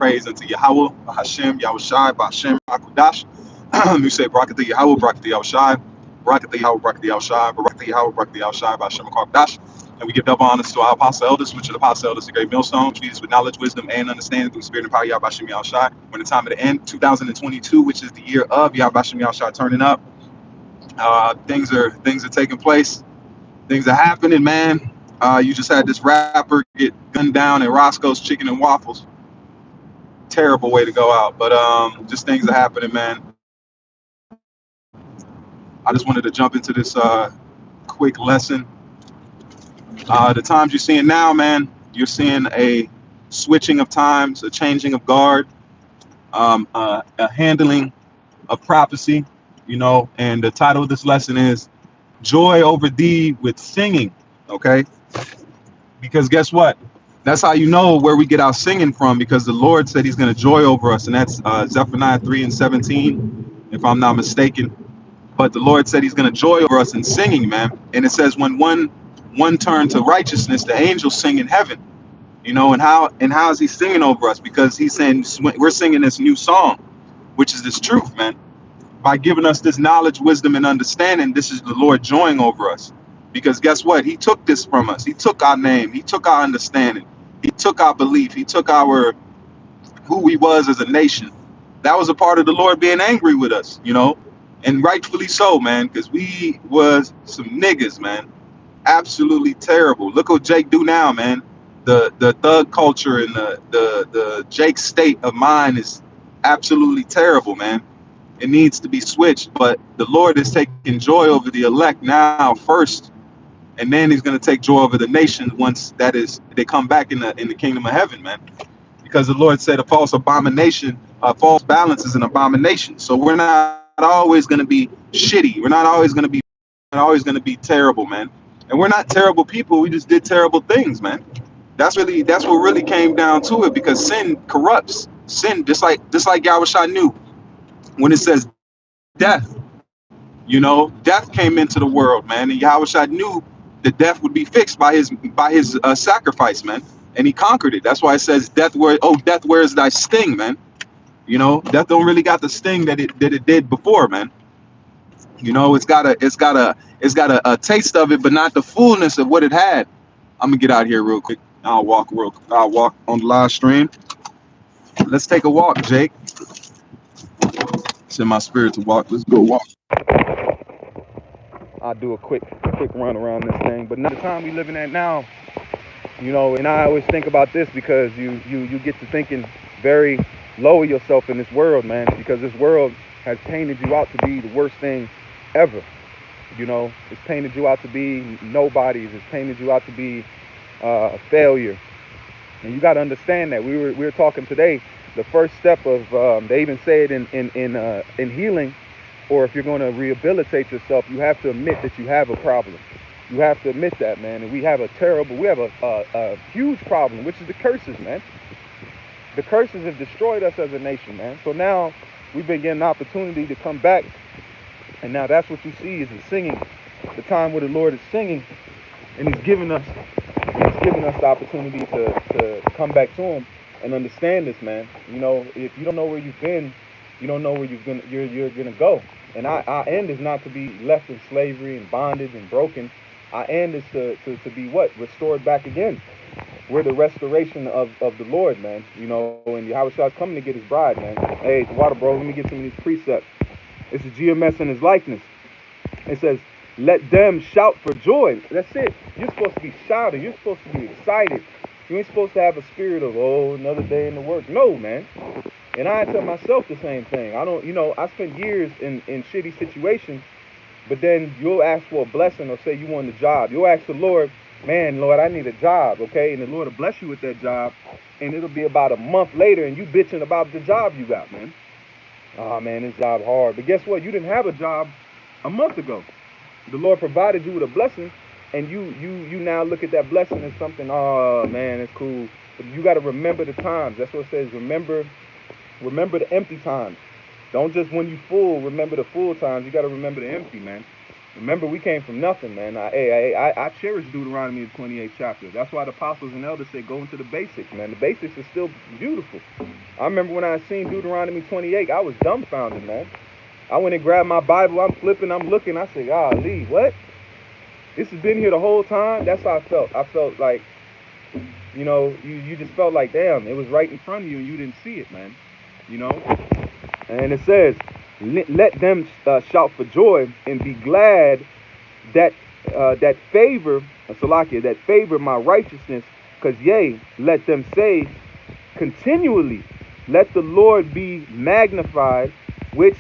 praise unto Yahweh, Hashem, Yahushai, Bashem, Akudash. You say, Barakatah Yahweh, Barakatah Yahushai, Barakatah Yahweh, Barakatah Yahushai, Barakatah Yahweh, Barakatah Yahushai, Bashem, Akudash. And we give double honors to our apostle elders, which are the apostle elders, the great millstone, treat us with knowledge, wisdom, and understanding through the spirit and power, Yahweh Bashem Yahushai. When the time of the end, 2022, which is the year of Yahweh Bashem Yahushai turning up, things are taking place, things are happening, man. You just had this rapper get gunned down at Roscoe's Chicken and Waffles. Terrible way to go out, but just things are happening, man. I just wanted to jump into this quick lesson. The times you're seeing now, man, you're seeing a switching of times, a changing of guard, a handling of prophecy, and the title of this lesson is Joy Over Thee with Singing, okay? Because guess what? That's how you know where we get our singing from, because the Lord said he's going to joy over us, and that's Zephaniah 3 and 17, if I'm not mistaken. But the Lord said he's going to joy over us in singing, man. And it says when one turned to righteousness, the angels sing in heaven, and how is he singing over us? Because he's saying we're singing this new song, which is this truth, man. By giving us this knowledge, wisdom, and understanding, this is the Lord joying over us. Because guess what? He took this from us. He took our name. He took our understanding. He took our belief. He took our who we was as a nation. That was a part of the Lord being angry with us, and rightfully so, man, because we was some niggas, man. Absolutely terrible. Look what Jake do now, man. The thug culture and the Jake state of mind is absolutely terrible, man. It needs to be switched, but the Lord is taking joy over the elect now first, and then he's going to take joy over the nations once they come back in the kingdom of heaven, man. Because the Lord said a false balance is an abomination. So we're not always going to be shitty. We're not always going to be terrible, man. And we're not terrible people. We just did terrible things, man. That's what really came down to it, because sin corrupts. Sin, just like Yahushua knew when it says death. Death came into the world, man, and Yahushua knew that death would be fixed by his sacrifice, man, and he conquered it. That's why it says, death, where is thy sting, man? Death don't really got the sting that it did before, man. It's got a taste of it, but not the fullness of what it had. I'm gonna get out here real quick. I'll walk on the live stream. Let's take a walk, Jake. It's in my spirit to walk. Let's go walk. I'll do a quick run around this thing. But now the time we living at now, and I always think about this, because you get to thinking very low of yourself in this world, man, because this world has painted you out to be the worst thing ever. It's painted you out to be nobodies. It's painted you out to be a failure. And you got to understand that we were talking today. The first step of they even say it in healing, or if you're going to rehabilitate yourself, you have to admit that you have a problem. You have to admit that, man. And we have a huge problem, which is the curses, man. The curses have destroyed us as a nation, man. So now we've been getting an opportunity to come back, and now that's what you see is the singing, the time where the Lord is singing, and He's giving us the opportunity to come back to Him and understand this, man. If you don't know where you've been, you don't know where you're gonna go. And our end is not to be left in slavery and bondage and broken. Our end is to be what? Restored back again. We're the restoration of the Lord, man. And Yahushua is coming to get his bride, man. Hey, it's water, bro. Let me get some of these precepts. It's a GMS in his likeness. It says, let them shout for joy. That's it. You're supposed to be shouting. You're supposed to be excited. You ain't supposed to have a spirit of, another day in the work. No, man. And I tell myself the same thing. I spent years in shitty situations, but then you'll ask for a blessing or say you want a job. You'll ask the Lord, man, Lord, I need a job, okay? And the Lord will bless you with that job, and it'll be about a month later, and you bitching about the job you got, man. Oh, man, this job hard. But guess what? You didn't have a job a month ago. The Lord provided you with a blessing, and you now look at that blessing as something, oh, man, it's cool. But you got to remember the times. That's what it says, remember the empty times. Don't just when you full, remember the full times. You got to remember the empty, man. Remember, we came from nothing, man. I cherish Deuteronomy, the 28th chapter. That's why the apostles and elders say go into the basics, man. The basics is still beautiful. I remember when I seen Deuteronomy 28, I was dumbfounded, man. I went and grabbed my Bible. I'm flipping, I'm looking. I said, golly, what? This has been here the whole time? That's how I felt. I felt like, you just felt like, damn, it was right in front of you and you didn't see it, man. You know? And it says, let them shout for joy and be glad that that favor, Salakia, that favor my righteousness, because yea, let them say continually, let the Lord be magnified, which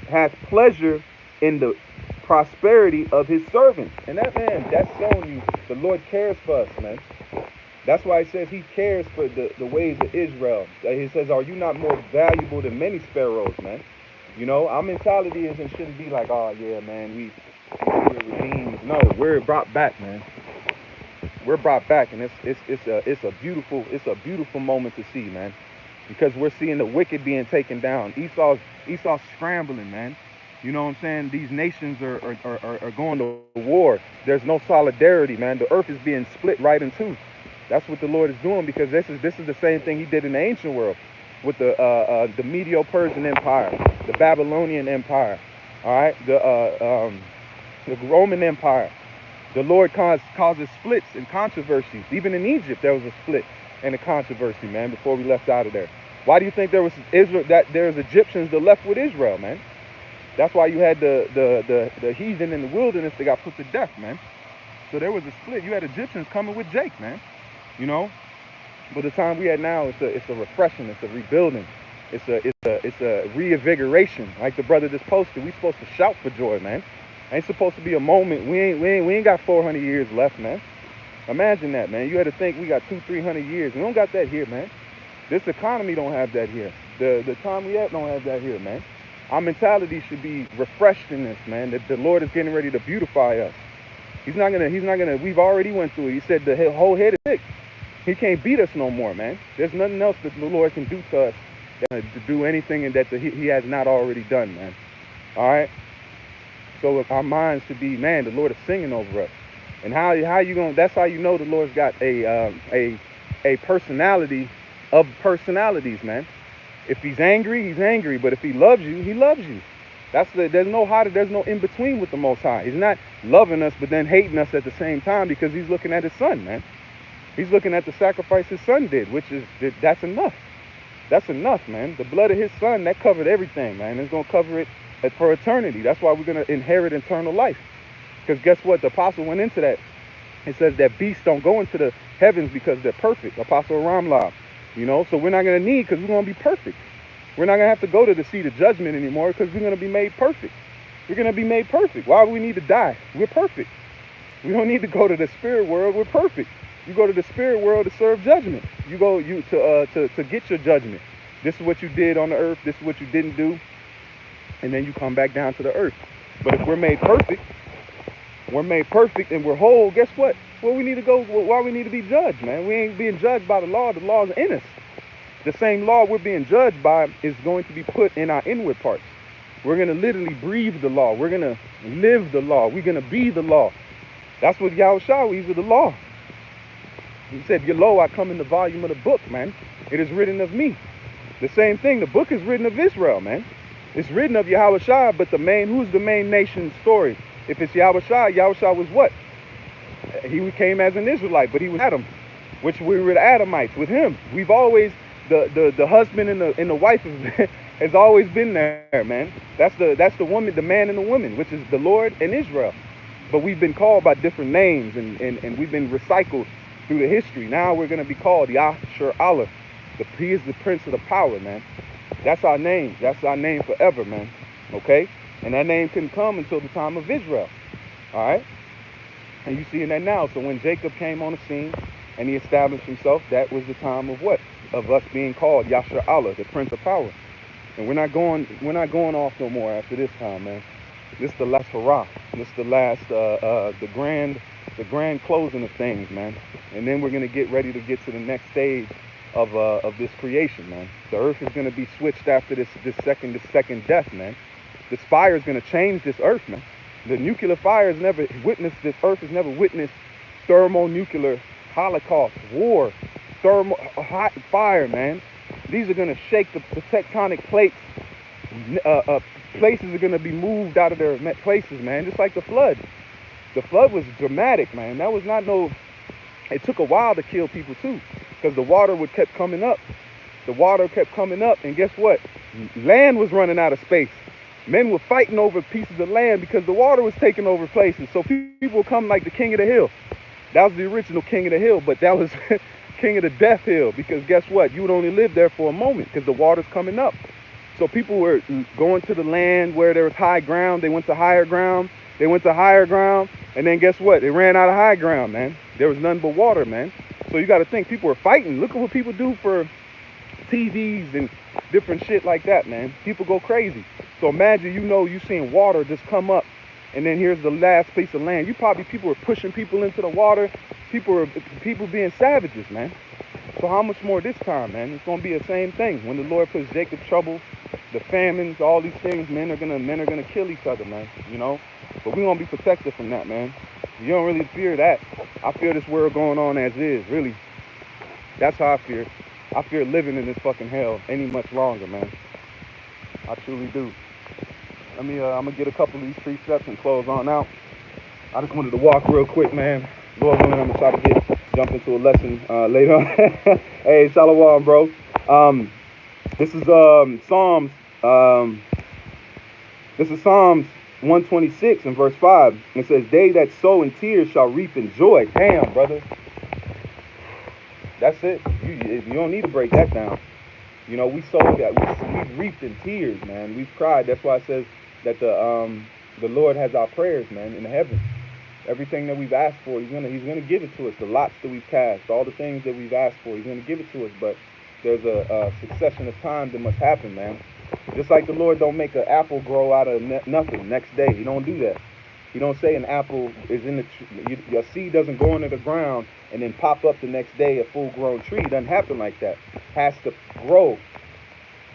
hath pleasure in the prosperity of his servants. And that, man, that's showing you the Lord cares for us, man. That's why he says he cares for the ways of Israel. He says, are you not more valuable than many sparrows, man? Our mentality is and shouldn't be like, oh yeah, man, we're redeemed. No, we're brought back, man. We're brought back, and it's a beautiful moment to see, man, because we're seeing the wicked being taken down. Esau's scrambling, man. You know what I'm saying? These nations are going to war. There's no solidarity, man. The earth is being split right in two. That's what the Lord is doing, because this is the same thing he did in the ancient world with the Medo-Persian Empire, the Babylonian Empire, all right, the Roman Empire. The Lord causes splits and controversies. Even in Egypt, there was a split and a controversy, man, before we left out of there. Why do you think there was Egyptians that left with Israel, man? That's why you had the heathen in the wilderness that got put to death, man. So there was a split. You had Egyptians coming with Jake, man. But the time we had now, it's a refreshing, it's a rebuilding, it's a reinvigoration. Like the brother just posted, we supposed to shout for joy, man. Ain't supposed to be a moment. We ain't got 400 years left, man. Imagine that, man. You had to think we got 200-300 years. We don't got that here, man. This economy don't have that here. The time we at don't have that here, man. Our mentality should be refreshed in this, man. That the Lord is getting ready to beautify us. He's not gonna. We've already went through it. He said the whole head is sick. He can't beat us no more, man. There's nothing else that the Lord can do to us to do anything and that he has not already done, man. All right. So our minds should be, man, the Lord is singing over us. And how you gonna? That's how you know the Lord's got a personality of personalities, man. If he's angry, he's angry. But if he loves you, he loves you. There's no in between with the Most High. He's not loving us but then hating us at the same time, because he's looking at his son, man. He's looking at the sacrifice his son did, that's enough. That's enough, man. The blood of his son, that covered everything, man. It's going to cover it for eternity. That's why we're going to inherit eternal life. Because guess what? The apostle went into that. It says that beasts don't go into the heavens because they're perfect. Apostle Ramla. So we're not going to need, because we're going to be perfect. We're not going to have to go to the seat of judgment anymore, because we're going to be made perfect. We're going to be made perfect. Why do we need to die? We're perfect. We don't need to go to the spirit world. We're perfect. You go to the spirit world to serve judgment. You go to get your judgment. This is what you did on the earth. This is what you didn't do. And then you come back down to the earth. But if we're made perfect and we're whole, guess what? Well, we need to go. Why we need to be judged, man? We ain't being judged by the law. The law's in us. The same law we're being judged by is going to be put in our inward parts. We're going to literally breathe the law. We're going to live the law. We're going to be the law. That's what Yahushua is, the law. He said, lo, I come in the volume of the book, man. It is written of me. The same thing. The book is written of Israel, man. It's written of Yahushua, but who's the main nation story? If it's Yahushua was what? He came as an Israelite, but he was Adam, which we were the Adamites with him. We've always, the husband and the wife has always been there, man. That's the woman, the man and the woman, which is the Lord and Israel. But we've been called by different names, and we've been recycled through the history. Now we're going to be called Yashar Allah. He is the prince of the power, man. That's our name. That's our name forever, man. Okay? And that name couldn't come until the time of Israel. All right? And you seeing that now. So when Jacob came on the scene and he established himself, that was the time of what? Of us being called Yashar Allah, the prince of power. And we're not going off no more after this time, man. This is the last hurrah. This is the last, the grand closing of things, man. And then we're gonna get ready to get to the next stage of this creation, man. The earth is gonna be switched after this second death, man. This fire is gonna change this earth, man. The nuclear fire has never witnessed, this earth has never witnessed thermonuclear holocaust, war, thermal hot fire, man. These are going to shake the tectonic plates. Uh, uh, Places are going to be moved out of their places, man, just like the flood. The flood was dramatic, man. That was not no, it took a while to kill people too, because the water would kept coming up. The water kept coming up, and guess what? Land was running out of space. Men were fighting over pieces of land because the water was taking over places. So people would come like the king of the hill. That was the original king of the hill, but that was king of the death hill, because guess what? You would only live there for a moment because the water's coming up. So people were going to the land where there was high ground. They went to higher ground. They went to higher ground. And then guess what? They ran out of high ground, man. There was nothing but water, man. So you got to think, people were fighting. Look at what people do for TVs and different shit like that, man. People go crazy. So imagine, you seeing water just come up, and then here's the last piece of land. People were pushing people into the water. People being savages, man. So how much more this time, man? It's gonna be the same thing. When the Lord puts Jacob trouble, the famines, all these things, men are gonna kill each other, man. But we're gonna be protected from that, man. You don't really fear that. I fear this world going on as is, really. That's how I fear. I fear living in this fucking hell any much longer, man. I truly do. I'm gonna get a couple of these precepts and close on out. I just wanted to walk real quick, man. Lord willing, I'm gonna try to jump into a lesson later on. Hey, Shalom, bro. Um, this is Psalms. Um, this is Psalms 126 and verse 5. It says, "They that sow in tears shall reap in joy." Damn, brother. That's it. You don't need to break that down. We sowed that. We reaped in tears, man. We've cried. That's why it says that the Lord has our prayers, man, in heaven. Everything that we've asked for, He's gonna give it to us. The lots that we've cast, all the things that we've asked for, He's gonna give it to us. But there's a succession of time that must happen, man. Just like the Lord don't make an apple grow out of nothing next day. He don't do that. He don't say an apple is in your seed doesn't go into the ground and then pop up the next day a full grown tree. It doesn't happen like that. It has to grow,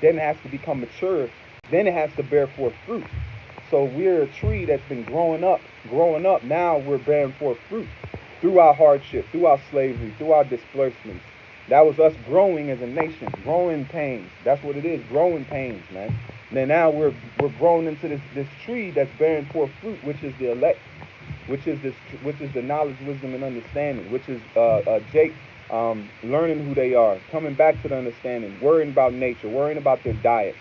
then it has to become mature, then it has to bear forth fruit. So we're a tree that's been growing up. Now we're bearing forth fruit through our hardship, through our slavery, through our displacements. That was us growing as a nation, growing pains. That's what it is, growing pains, man. And then now we're growing into this tree that's bearing forth fruit, which is the elect, which is the knowledge, wisdom, and understanding, which is Jake learning who they are, coming back to the understanding, worrying about nature, worrying about their diet.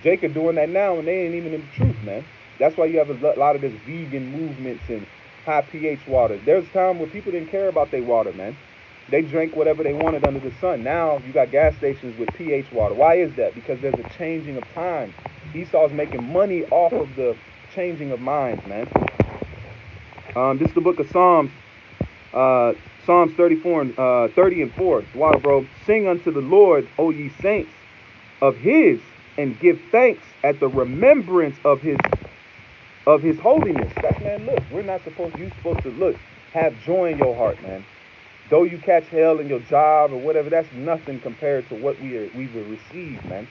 Jake are doing that now, and they ain't even in the truth, man. That's why you have a lot of this vegan movements and high pH water. There's a time where people didn't care about their water, man. They drank whatever they wanted under the sun. Now you got gas stations with pH water. Why is that? Because there's a changing of time. Esau's making money off of the changing of minds, man. This is the book of Psalms, Psalms 34 and 30 and 4. Water, bro. "Sing unto the Lord, O ye saints of His, and give thanks at the remembrance of His holiness." That's, man. Look, we're not supposed. You supposed to look, have joy in your heart, man. Though you catch hell in your job or whatever, that's nothing compared to what we've received, man.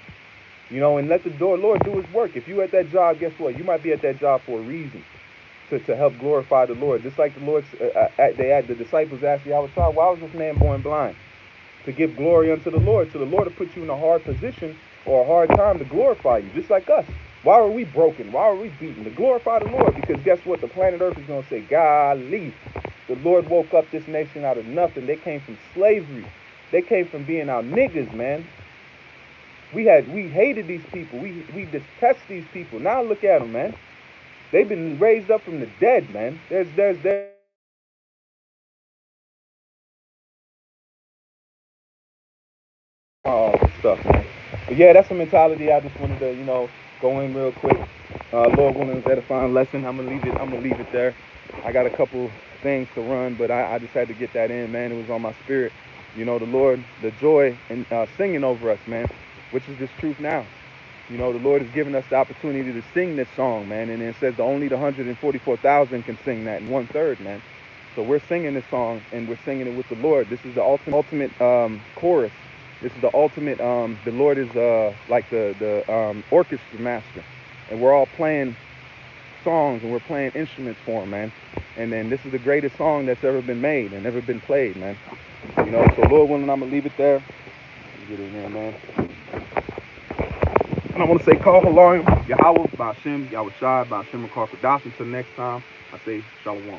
And let the Lord do His work. If you at that job, guess what? You might be at that job for a reason, to help glorify the Lord. Just like the Lord, the disciples asked Yahweh, "Why was this man born blind?" To give glory unto the Lord. So the Lord will put you in a hard position or a hard time to glorify you, just like us. Why are we broken? Why are we beaten? To glorify the Lord. Because guess what? The planet Earth is going to say, "Golly, the Lord woke up this nation out of nothing. They came from slavery. They came from being our niggas, man. We hated these people. We detest these people. Now look at them, man. They've been raised up from the dead, man. There's all this stuff, man. But yeah, that's a mentality. I just wanted to, go in real quick. Lord willing, is edifying lesson. I'm gonna leave it there. I got a couple things to run, but I just had to get that in, man. It was on my spirit. The Lord, the joy and singing over us, man, which is this truth now. The Lord has given us the opportunity to sing this song, man, and it says only the 144,000 can sing that, and 1/3, man. So we're singing this song, and we're singing it with the Lord. This is the ultimate chorus. This is the ultimate. The Lord is like the orchestra master, and we're all playing songs and we're playing instruments for him, man. And then this is the greatest song that's ever been made and ever been played, man. You know, so Lord willing, I'm gonna leave it there. Let me get in there, man. And I want to say, call Halayim, Yahweh, Ba'ashem, Yahweh Shai, Ba'ashem, Makar Kadash. Until next time, I say, Shalom.